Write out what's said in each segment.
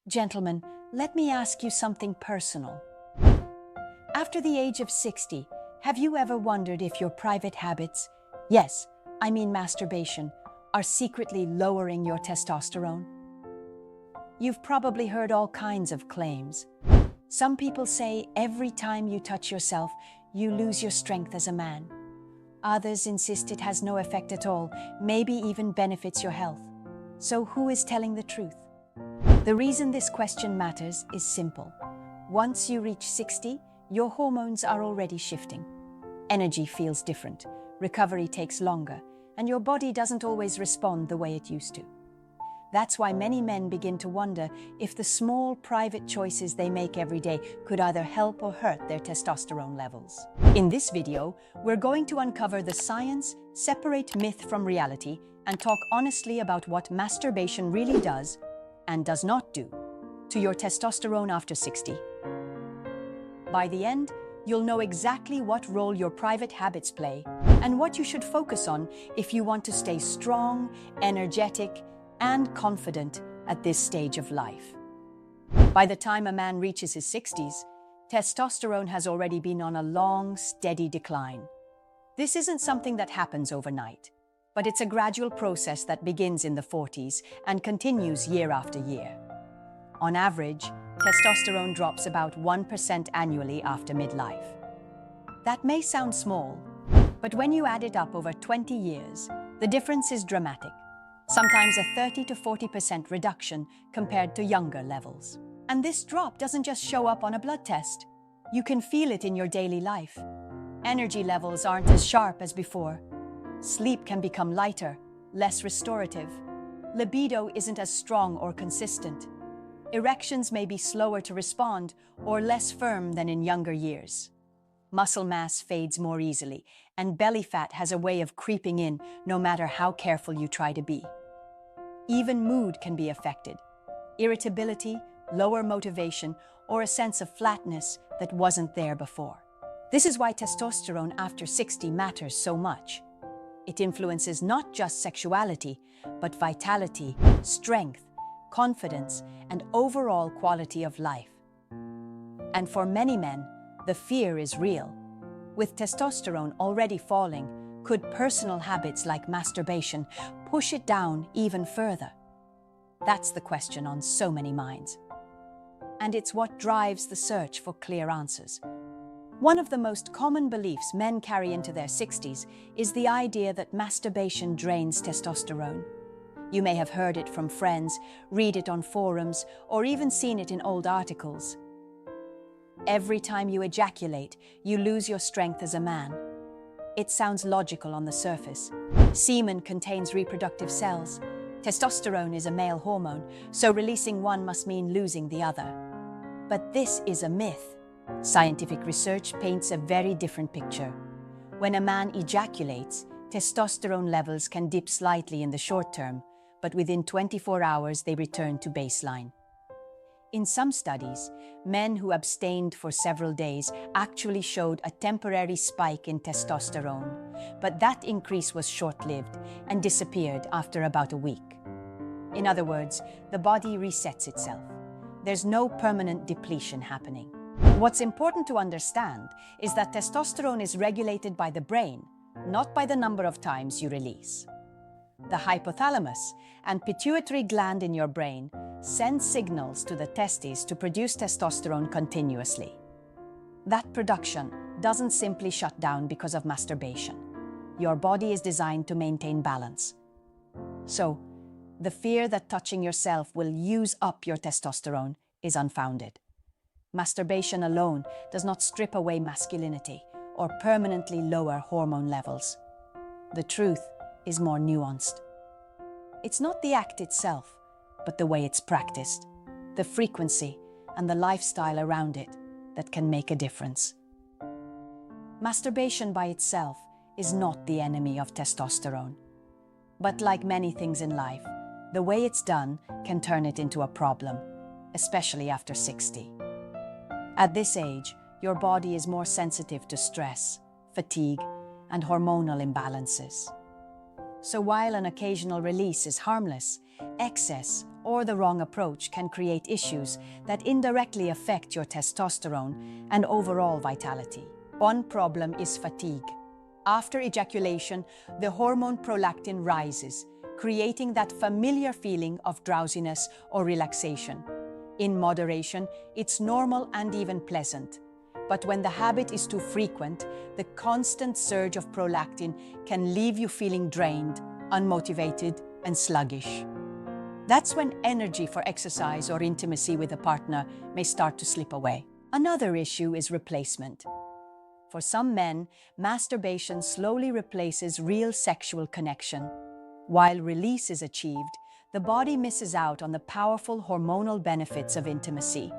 Gentlemen, let me ask you something personal. After the age of 60, have you ever wondered if your private habits, yes, I mean masturbation, are secretly lowering your testosterone? You've probably heard all kinds of claims. Some people say every time you touch yourself, you lose your strength as a man. Others insist it has no effect at all, maybe even benefits your health. So who is telling the truth? The reason this question matters is simple. Once you reach 60, your hormones are already shifting. Energy feels different, recovery takes longer, and your body doesn't always respond the way it used to. That's why many men begin to wonder if the small private choices they make every day could either help or hurt their testosterone levels. In this video, we're going to uncover the science, separate myth from reality, and talk honestly about what masturbation really does and does not do to your testosterone after 60. By the end, you'll know exactly what role your private habits play and what you should focus on if you want to stay strong, energetic, and confident at this stage of life. By the time a man reaches his 60s, testosterone has already been on a long, steady decline. This isn't something that happens overnight, but it's a gradual process that begins in the 40s and continues year after year. On average, testosterone drops about 1% annually after midlife. That may sound small, but when you add it up over 20 years, the difference is dramatic. Sometimes a 30 to 40% reduction compared to younger levels. And this drop doesn't just show up on a blood test. You can feel it in your daily life. Energy levels aren't as sharp as before. Sleep can become lighter, less restorative. Libido isn't as strong or consistent. Erections may be slower to respond or less firm than in younger years. Muscle mass fades more easily, and belly fat has a way of creeping in no matter how careful you try to be. Even mood can be affected. Irritability, lower motivation, or a sense of flatness that wasn't there before. This is why testosterone after 60 matters so much. It influences not just sexuality, but vitality, strength, confidence, and overall quality of life. And for many men, the fear is real. With testosterone already falling, could personal habits like masturbation push it down even further? That's the question on so many minds. And it's what drives the search for clear answers. One of the most common beliefs men carry into their 60s is the idea that masturbation drains testosterone. You may have heard it from friends, read it on forums, or even seen it in old articles. Every time you ejaculate, you lose your strength as a man. It sounds logical on the surface. Semen contains reproductive cells. Testosterone is a male hormone, so releasing one must mean losing the other. But this is a myth. Scientific research paints a very different picture. When a man ejaculates, testosterone levels can dip slightly in the short term, but within 24 hours they return to baseline. In some studies, men who abstained for several days actually showed a temporary spike in testosterone, but that increase was short-lived and disappeared after about a week. In other words, the body resets itself. There's no permanent depletion happening. What's important to understand is that testosterone is regulated by the brain, not by the number of times you release. The hypothalamus and pituitary gland in your brain send signals to the testes to produce testosterone continuously. That production doesn't simply shut down because of masturbation. Your body is designed to maintain balance. So, the fear that touching yourself will use up your testosterone is unfounded. Masturbation alone does not strip away masculinity or permanently lower hormone levels. The truth is more nuanced. It's not the act itself, but the way it's practiced, the frequency, and the lifestyle around it that can make a difference. Masturbation by itself is not the enemy of testosterone. But like many things in life, the way it's done can turn it into a problem, especially after 60. At this age, your body is more sensitive to stress, fatigue, and hormonal imbalances. So while an occasional release is harmless, excess or the wrong approach can create issues that indirectly affect your testosterone and overall vitality. One problem is fatigue. After ejaculation, the hormone prolactin rises, creating that familiar feeling of drowsiness or relaxation. In moderation, it's normal and even pleasant. But when the habit is too frequent, the constant surge of prolactin can leave you feeling drained, unmotivated, and sluggish. That's when energy for exercise or intimacy with a partner may start to slip away. Another issue is replacement. For some men, masturbation slowly replaces real sexual connection. While release is achieved, the body misses out on the powerful hormonal benefits of intimacy.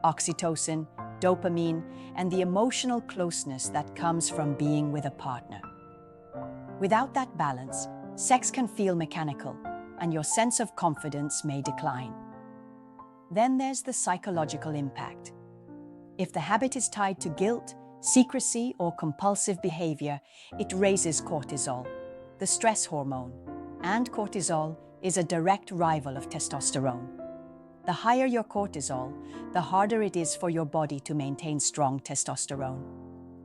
Oxytocin, dopamine, and the emotional closeness that comes from being with a partner. Without that balance, sex can feel mechanical, and your sense of confidence may decline. Then there's the psychological impact. If the habit is tied to guilt, secrecy, or compulsive behavior, it raises cortisol, the stress hormone, and cortisol is a direct rival of testosterone. The higher your cortisol, the harder it is for your body to maintain strong testosterone.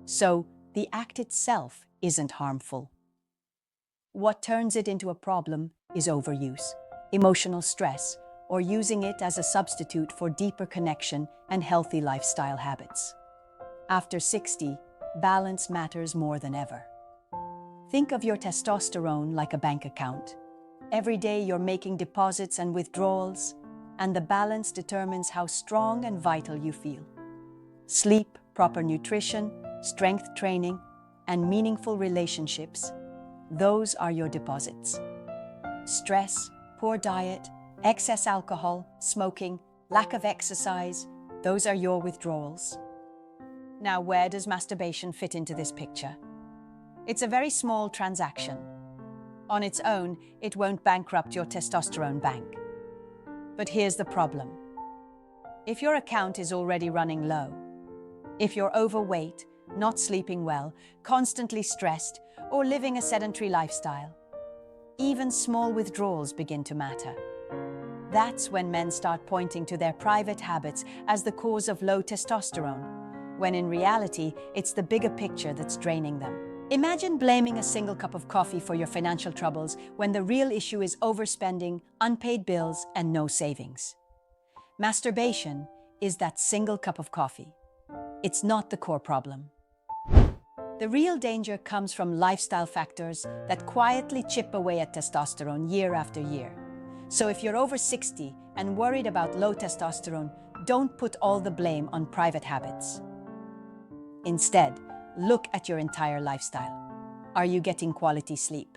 So, the act itself isn't harmful. What turns it into a problem is overuse, emotional stress, or using it as a substitute for deeper connection and healthy lifestyle habits. After 60, balance matters more than ever. Think of your testosterone like a bank account. Every day you're making deposits and withdrawals, and the balance determines how strong and vital you feel. Sleep, proper nutrition, strength training, and meaningful relationships, those are your deposits. Stress, poor diet, excess alcohol, smoking, lack of exercise, those are your withdrawals. Now, where does masturbation fit into this picture? It's a very small transaction. On its own, it won't bankrupt your testosterone bank. But here's the problem. If your account is already running low, if you're overweight, not sleeping well, constantly stressed, or living a sedentary lifestyle, even small withdrawals begin to matter. That's when men start pointing to their private habits as the cause of low testosterone, when in reality, it's the bigger picture that's draining them. Imagine blaming a single cup of coffee for your financial troubles when the real issue is overspending, unpaid bills, and no savings. Masturbation is that single cup of coffee. It's not the core problem. The real danger comes from lifestyle factors that quietly chip away at testosterone year after year. So if you're over 60 and worried about low testosterone, don't put all the blame on private habits. Instead, look at your entire lifestyle. Are you getting quality sleep?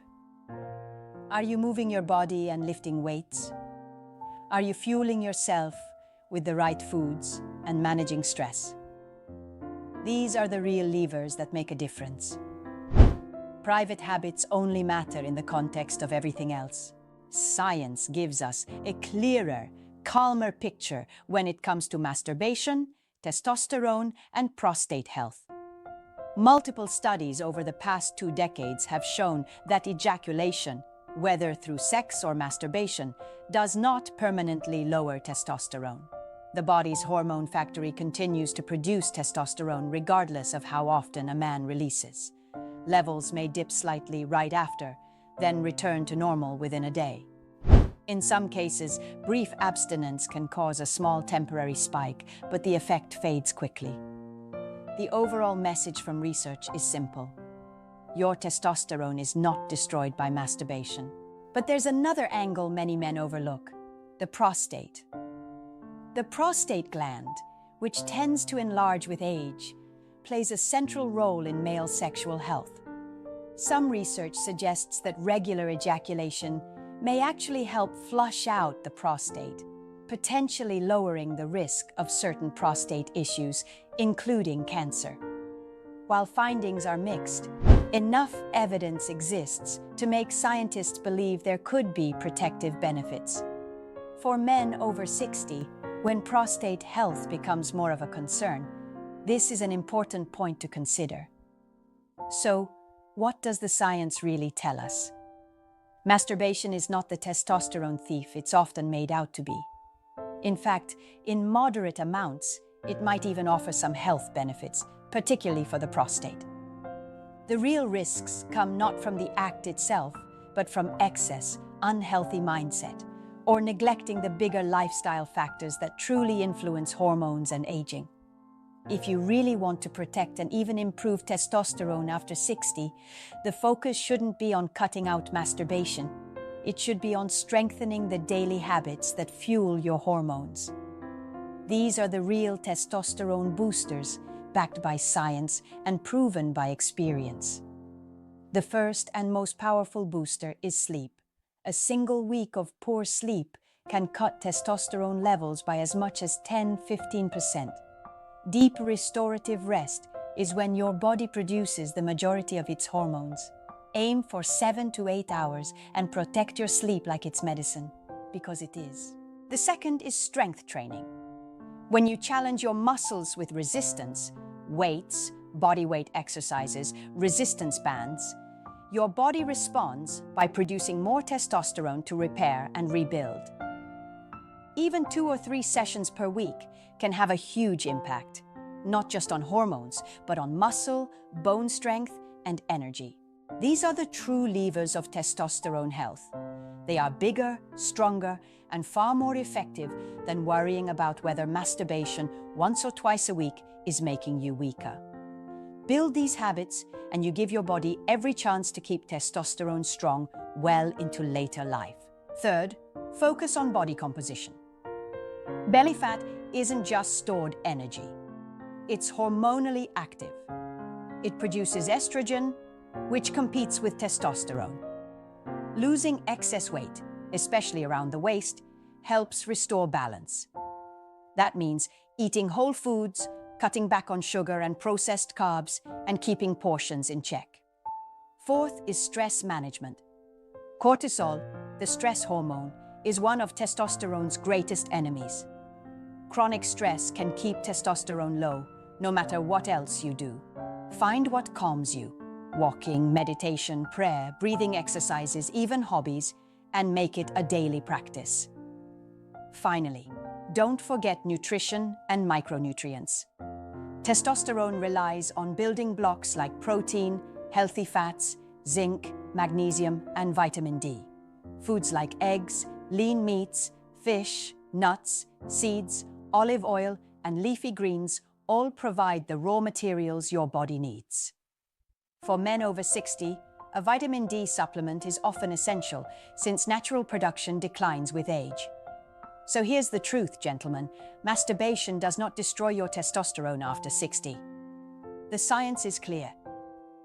Are you moving your body and lifting weights? Are you fueling yourself with the right foods and managing stress? These are the real levers that make a difference. Private habits only matter in the context of everything else. Science gives us a clearer, calmer picture when it comes to masturbation, testosterone, and prostate health. Multiple studies over the past 2 decades have shown that ejaculation, whether through sex or masturbation, does not permanently lower testosterone. The body's hormone factory continues to produce testosterone regardless of how often a man releases. Levels may dip slightly right after, then return to normal within a day. In some cases, brief abstinence can cause a small temporary spike, but the effect fades quickly. The overall message from research is simple. Your testosterone is not destroyed by masturbation. But there's another angle many men overlook: the prostate. The prostate gland, which tends to enlarge with age, plays a central role in male sexual health. Some research suggests that regular ejaculation may actually help flush out the prostate, potentially lowering the risk of certain prostate issues, including cancer. While findings are mixed, enough evidence exists to make scientists believe there could be protective benefits. For men over 60, when prostate health becomes more of a concern, this is an important point to consider. So, what does the science really tell us? Masturbation is not the testosterone thief it's often made out to be. In fact, in moderate amounts, it might even offer some health benefits, particularly for the prostate. The real risks come not from the act itself, but from excess, unhealthy mindset, or neglecting the bigger lifestyle factors that truly influence hormones and aging. If you really want to protect and even improve testosterone after 60, the focus shouldn't be on cutting out masturbation. It should be on strengthening the daily habits that fuel your hormones. These are the real testosterone boosters, backed by science and proven by experience. The first and most powerful booster is sleep. A single week of poor sleep can cut testosterone levels by as much as 10–15%. Deep restorative rest is when your body produces the majority of its hormones. Aim for 7 to 8 hours and protect your sleep like it's medicine, because it is. The second is strength training. When you challenge your muscles with resistance, weights, body weight exercises, resistance bands, your body responds by producing more testosterone to repair and rebuild. Even 2 or 3 sessions per week can have a huge impact, not just on hormones, but on muscle, bone strength, and energy. These are the true levers of testosterone health. They are bigger, stronger, and far more effective than worrying about whether masturbation once or twice a week is making you weaker. Build these habits, and you give your body every chance to keep testosterone strong well into later life. Third, focus on body composition. Belly fat isn't just stored energy. It's hormonally active. It produces estrogen, which competes with testosterone. Losing excess weight, especially around the waist, helps restore balance. That means eating whole foods, cutting back on sugar and processed carbs, and keeping portions in check. Fourth is stress management. Cortisol, the stress hormone, is one of testosterone's greatest enemies. Chronic stress can keep testosterone low, no matter what else you do. Find what calms you: walking, meditation, prayer, breathing exercises, even hobbies, and make it a daily practice. Finally, don't forget nutrition and micronutrients. Testosterone relies on building blocks like protein, healthy fats, zinc, magnesium, and vitamin D. Foods like eggs, lean meats, fish, nuts, seeds, olive oil, and leafy greens all provide the raw materials your body needs. For men over 60, a vitamin D supplement is often essential since natural production declines with age. So here's the truth, gentlemen. Masturbation does not destroy your testosterone after 60. The science is clear.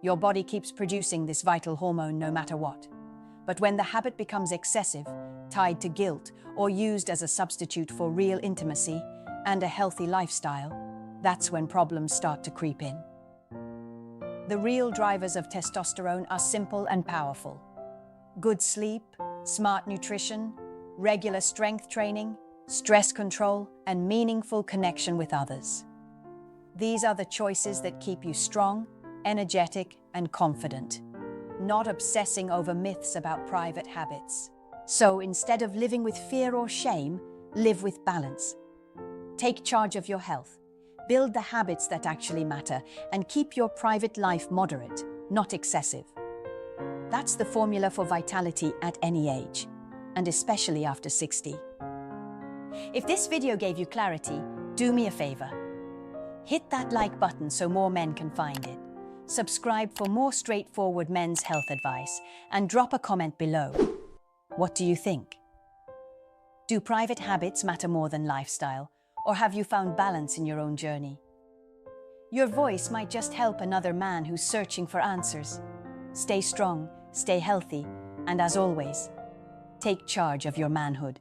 Your body keeps producing this vital hormone no matter what. But when the habit becomes excessive, tied to guilt, or used as a substitute for real intimacy and a healthy lifestyle, that's when problems start to creep in. The real drivers of testosterone are simple and powerful. Good sleep, smart nutrition, regular strength training, stress control, and meaningful connection with others. These are the choices that keep you strong, energetic, and confident, not obsessing over myths about private habits. So instead of living with fear or shame, live with balance. Take charge of your health, build the habits that actually matter, and keep your private life moderate, not excessive. That's the formula for vitality at any age, and especially after 60. If this video gave you clarity, do me a favor. Hit that like button so more men can find it. Subscribe for more straightforward men's health advice, and drop a comment below. What do you think? Do private habits matter more than lifestyle, or have you found balance in your own journey? Your voice might just help another man who's searching for answers. Stay strong, stay healthy, and as always, take charge of your manhood.